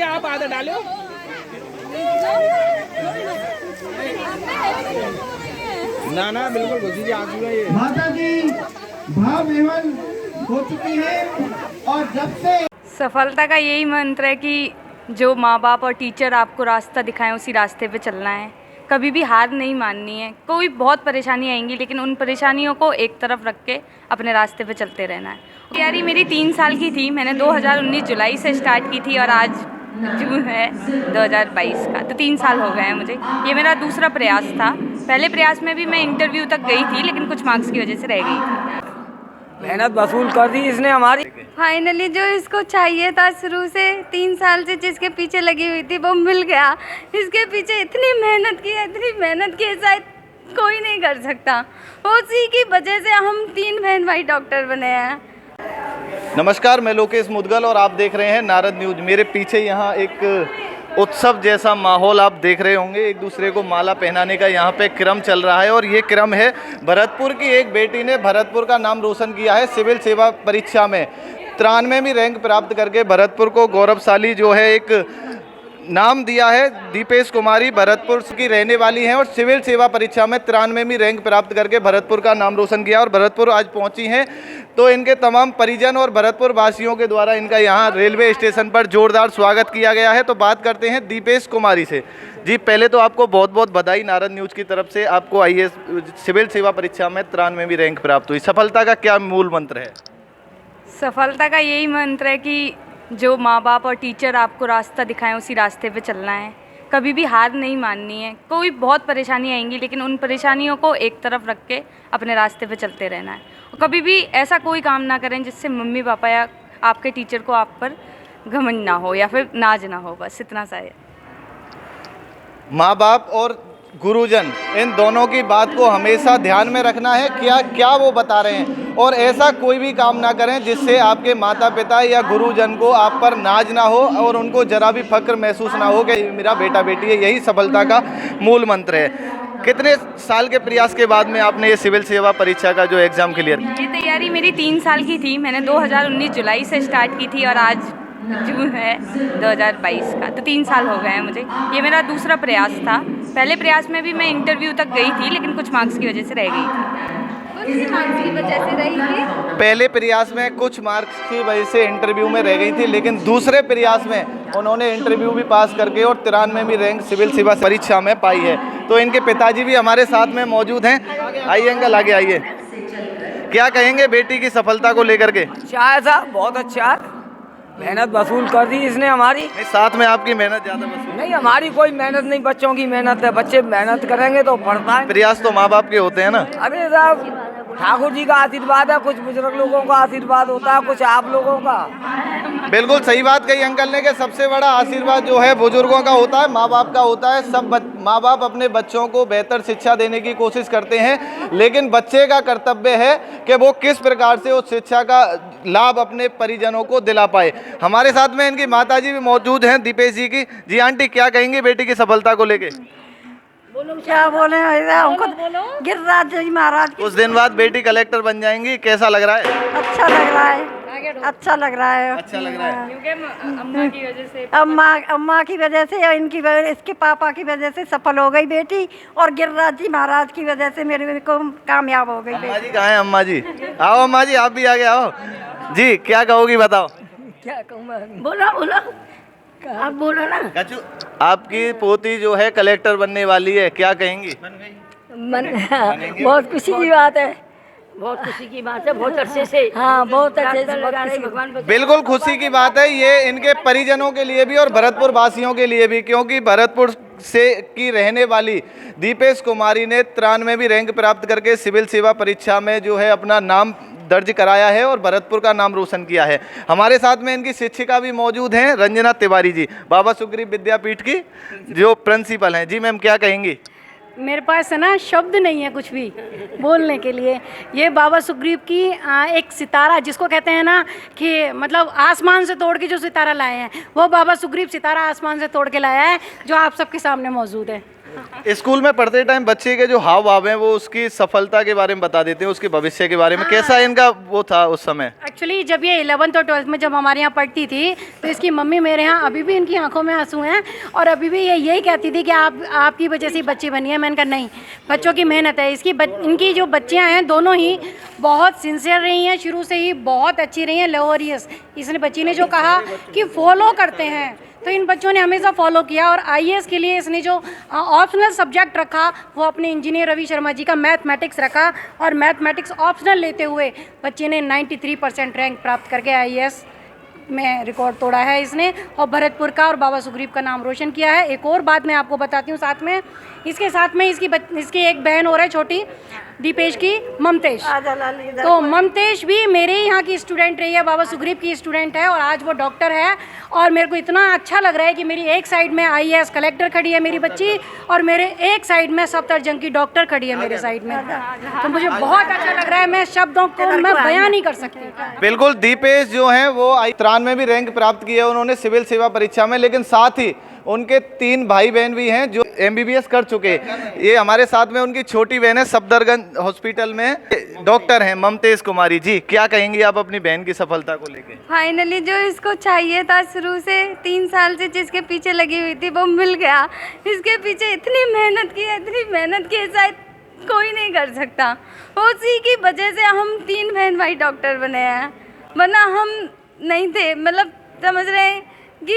आप आधा डालो। ना ना बिल्कुल घुसी जी, आंसू है ये। माता जी भाव विह्वल हो चुकी है और जब से सफलता का यही मंत्र है कि जो माँ बाप और टीचर आपको रास्ता दिखाएं उसी रास्ते पे चलना है, कभी भी हार नहीं माननी है। कोई बहुत परेशानी आएंगी लेकिन उन परेशानियों को एक तरफ रख के अपने रास्ते पे चलते रहना है। तैयारी मेरी 3 साल की थी, मैंने 2019 जुलाई से स्टार्ट की थी और आज जून है 2022 का, तो 3 साल हो गए हैं मुझे। ये मेरा दूसरा प्रयास था। पहले प्रयास में भी मैं इंटरव्यू तक गई थी लेकिन कुछ मार्क्स की वजह से रह गई थी। मेहनत वसूल कर दी इसने हमारी। फाइनली जो इसको चाहिए था शुरू से 3 साल से जिसके पीछे लगी हुई थी वो मिल गया। इसके पीछे इतनी मेहनत की है शायद कोई नहीं कर सकता। उसी की वजह से हम 3 बहन भाई डॉक्टर बने हैं। नमस्कार, मैं लोकेश मुदगल और आप देख रहे हैं नारद न्यूज। मेरे पीछे यहाँ एक उत्सव जैसा माहौल आप देख रहे होंगे। एक दूसरे को माला पहनाने का यहाँ पे क्रम चल रहा है और ये क्रम है भरतपुर की एक बेटी ने भरतपुर का नाम रोशन किया है सिविल सेवा परीक्षा में 93वीं रैंक प्राप्त करके भरतपुर को गौरवशाली जो है एक नाम दिया है। दीपेश कुमारी भरतपुर की रहने वाली हैं और सिविल सेवा परीक्षा में 93वीं रैंक प्राप्त करके भरतपुर का नाम रोशन किया और भरतपुर आज पहुंची हैं। तो इनके तमाम परिजन और भरतपुर वासियों के द्वारा इनका यहां रेलवे स्टेशन पर जोरदार स्वागत किया गया है। तो बात करते हैं दीपेश कुमारी से। जी, पहले तो आपको बहुत बहुत बधाई नारद न्यूज़ की तरफ से। आपको आईएएस सिविल सेवा परीक्षा में 93वीं रैंक प्राप्त हुई। सफलता का क्या मूल मंत्र है? सफलता का यही मंत्र है कि जो माँ बाप और टीचर आपको रास्ता दिखाएं उसी रास्ते पे चलना है। कभी भी हार नहीं माननी है। कोई बहुत परेशानी आएंगी लेकिन उन परेशानियों को एक तरफ रख के अपने रास्ते पे चलते रहना है। और कभी भी ऐसा कोई काम ना करें जिससे मम्मी पापा या आपके टीचर को आप पर घमंड ना हो या फिर नाज ना हो, बस इतना सा है। माँ बाप और गुरुजन इन दोनों की बात को हमेशा ध्यान में रखना है। क्या वो बता रहे हैं और ऐसा कोई भी काम ना करें जिससे आपके माता पिता या गुरुजन को आप पर नाज ना हो और उनको जरा भी फक्र महसूस ना हो कि मेरा बेटा बेटी है। यही सफलता का मूल मंत्र है। कितने साल के प्रयास के बाद में आपने ये सिविल सेवा परीक्षा का जो एग्ज़ाम क्लियर किया? ये तैयारी मेरी 3 साल की थी, मैंने 2019 जुलाई से स्टार्ट की थी और आज जून है 2022 का, तो 3 साल हो गए हैं मुझे। ये मेरा दूसरा प्रयास था। पहले प्रयास में भी मैं इंटरव्यू तक गई थी लेकिन कुछ मार्क्स की वजह से रह गई थी। मार्क्स की वजह से रही थी। पहले प्रयास में कुछ मार्क्स की वजह से इंटरव्यू में रह गई थी लेकिन दूसरे प्रयास में उन्होंने इंटरव्यू भी पास करके और 93वीं रैंक सिविल सेवा परीक्षा में पाई है। तो इनके पिताजी भी हमारे साथ में मौजूद हैं। आइए अंकल, आगे आइए। क्या कहेंगे बेटी की सफलता को लेकर के? अच्छा है साहब, बहुत अच्छा है। मेहनत वसूल कर दी इसने हमारी। नहीं, साथ में आपकी मेहनत ज़्यादा वसूल नहीं, हमारी कोई मेहनत नहीं, बच्चों की मेहनत है। बच्चे मेहनत करेंगे तो पढ़ता है। प्रयास तो माँ बाप के होते हैं ना। अरे साहब, ठाकुर जी का आशीर्वाद है, कुछ बुजुर्ग लोगों का आशीर्वाद होता है, कुछ आप लोगों का। बिल्कुल सही बात कही अंकल ने कि सबसे बड़ा आशीर्वाद जो है बुजुर्गों का होता है, माँ बाप का होता है। सब माँ बाप अपने बच्चों को बेहतर शिक्षा देने की कोशिश करते हैं लेकिन बच्चे का कर्तव्य है कि वो किस प्रकार से उस शिक्षा का लाभ अपने परिजनों को दिला पाए। हमारे साथ में इनकी माताजी भी मौजूद हैं, दीपेश जी की। जी आंटी, क्या कहेंगी बेटी की सफलता को लेके? क्या बोले, हमको गिरिराज जी महाराज कुछ दिन बाद बेटी कलेक्टर बन जाएंगी, कैसा लग रहा है? अच्छा लग रहा है, अच्छा लग रहा है। अच्छा लग रहा है क्योंकि अम्मा की वजह से अम्मा की वजह से और इनकी वजह, इसके पापा की वजह से सफल हो गई बेटी और गिरिराज जी महाराज की वजह से मेरे को कामयाब हो गई बेटी। अम्मा जी कहाँ हैं? अम्मा जी आओ, अम्मा जी आप भी आगे आओ। जी, क्या कहोगी बताओ? क्या कहूँ मैं? बोलो आप बोलो ना। आपकी पोती जो है कलेक्टर बनने वाली है, क्या कहेंगी? बहुत खुशी की बात है, बहुत खुशी की बात है। बहुत अच्छे से, हाँ बहुत अच्छे से भगवान। बिल्कुल खुशी की बात है ये इनके परिजनों के लिए भी और भरतपुर वासियों के लिए भी, क्योंकि भरतपुर से की रहने वाली दीपेश कुमारी ने 93वीं रैंक प्राप्त करके सिविल सेवा परीक्षा में जो है अपना नाम दर्ज कराया है और भरतपुर का नाम रोशन किया है। हमारे साथ में इनकी शिक्षिका भी मौजूद हैं, रंजना तिवारी जी, बाबा सुग्रीव विद्यापीठ की जो प्रिंसिपल हैं। जी मैम, क्या कहेंगी? मेरे पास है ना शब्द नहीं है कुछ भी बोलने के लिए। ये बाबा सुग्रीव की एक सितारा, जिसको कहते हैं ना कि मतलब आसमान से तोड़ के जो सितारा लाए हैं, वो बाबा सुग्रीव सितारा आसमान से तोड़ के लाया है जो आप सबके सामने मौजूद है। स्कूल में पढ़ते टाइम बच्चे के जो हाव भाव हैं वो उसकी सफलता के बारे में बता देते हैं, उसके भविष्य के बारे में। कैसा इनका वो था उस समय? एक्चुअली जब ये 11th और 12th में जब हमारे यहाँ पढ़ती थी तो इसकी मम्मी मेरे यहाँ अभी भी इनकी आंखों में आंसू हैं और अभी भी ये यही कहती थी कि आपकी वजह से बच्ची बनी है। मैंने कहा नहीं, बच्चों की मेहनत है। इनकी जो बच्चियाँ हैं दोनों ही बहुत सिंसियर रही हैं, शुरू से ही बहुत अच्छी रही हैं, लवोरियस। इसने बच्ची ने जो कहा कि फॉलो करते हैं तो इन बच्चों ने हमेशा फॉलो किया। और आईएएस के लिए इसने जो ऑप्शनल सब्जेक्ट रखा वो अपने इंजीनियर रवि शर्मा जी का मैथमेटिक्स रखा और मैथमेटिक्स ऑप्शनल लेते हुए बच्चे ने 93% रैंक प्राप्त करके आईएएस में रिकॉर्ड तोड़ा है इसने और भरतपुर का और बाबा सुग्रीव का नाम रोशन किया है। एक और बात मैं आपको बताती हूँ साथ में, इसके साथ में इसकी एक बहन और है छोटी, दीपेश की, ममतेश। तो ममतेश भी मेरे यहाँ की स्टूडेंट रही है, बाबा सुग्रीव की स्टूडेंट है और आज वो डॉक्टर है। और मेरे को इतना अच्छा लग रहा है कि मेरी एक साइड में आईएएस कलेक्टर खड़ी है मेरी बच्ची और मेरे एक साइड में सफदरजंग की डॉक्टर खड़ी है मेरे साइड में। तो मुझे बहुत अच्छा लग रहा है, मैं शब्दों को मैं बयां नहीं कर सकती। बिल्कुल, दीपेश जो हैं वो 93 में भी रैंक प्राप्त किया उन्होंने सिविल सेवा परीक्षा में, लेकिन साथ ही उनके 3 भाई बहन भी हैं जो एमबीबीएस कर चुके। ये हमारे साथ में उनकी छोटी बहन है, सफदरजंग हॉस्पिटल में डॉक्टर हैं, ममतेश कुमारी जी। क्या कहेंगी आप अपनी बहन की सफलता को लेके? फाइनली जो इसको चाहिए था शुरू से 3 साल से जिसके पीछे लगी हुई थी वो मिल गया। इसके पीछे इतनी मेहनत की है शायद कोई नहीं कर सकता। उसी की वजह से हम 3 बहन भाई डॉक्टर बने हैं, वरना हम नहीं थे। मतलब समझ रहे हैं कि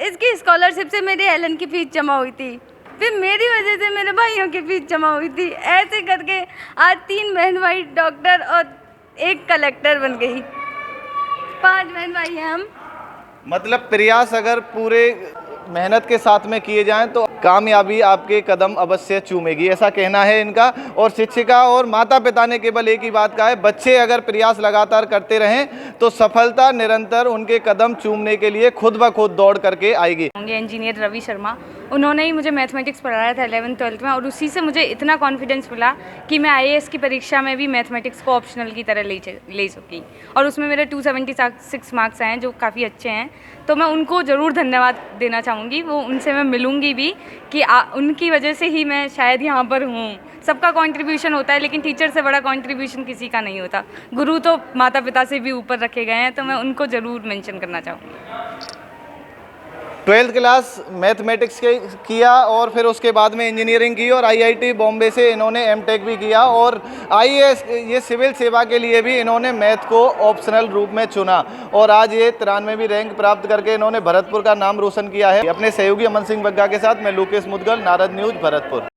इसकी स्कॉलरशिप से मेरी एलन की फ़ीस जमा हुई थी, फिर मेरी वजह से मेरे भाइयों की फ़ीस जमा हुई थी। ऐसे करके आज 3 बहन भाई डॉक्टर और 1 कलेक्टर बन गई। 5 बहन भाई हैं हम। मतलब प्रयास अगर पूरे मेहनत के साथ में किए जाएं तो कामयाबी आपके कदम अवश्य चूमेगी, ऐसा कहना है इनका। और शिक्षिका और माता पिता ने केवल एक ही बात कहा है, बच्चे अगर प्रयास लगातार करते रहें तो सफलता निरंतर उनके कदम चूमने के लिए खुद ब खुद दौड़ करके आएगी। इंजीनियर रवि शर्मा, उन्होंने ही मुझे मैथमेटिक्स पढ़ाया था 11th 12th में और उसी से मुझे इतना कॉन्फिडेंस मिला कि मैं आईएएस की परीक्षा में भी मैथमेटिक्स को ऑप्शनल की तरह ले सकी और उसमें मेरे 276 मार्क्स आए जो काफ़ी अच्छे हैं। तो मैं उनको ज़रूर धन्यवाद देना चाहूँगी, वो उनसे मैं मिलूँगी भी कि उनकी वजह से ही मैं शायद यहाँ पर हूँ। सबका कंट्रीब्यूशन होता है लेकिन टीचर से बड़ा कंट्रीब्यूशन किसी का नहीं होता। गुरु तो माता पिता से भी ऊपर रखे गए हैं, तो मैं उनको ज़रूर मेंशन करना चाहूँगी। 12th क्लास मैथमेटिक्स किया और फिर उसके बाद में इंजीनियरिंग की और आईआईटी बॉम्बे से इन्होंने एमटेक भी किया और आईएएस ये सिविल सेवा के लिए भी इन्होंने मैथ को ऑप्शनल रूप में चुना और आज ये 93वीं रैंक प्राप्त करके इन्होंने भरतपुर का नाम रोशन किया है। अपने सहयोगी अमन सिंह बग्गा के साथ मैं लोकेश मुदगल, नारद न्यूज़, भरतपुर।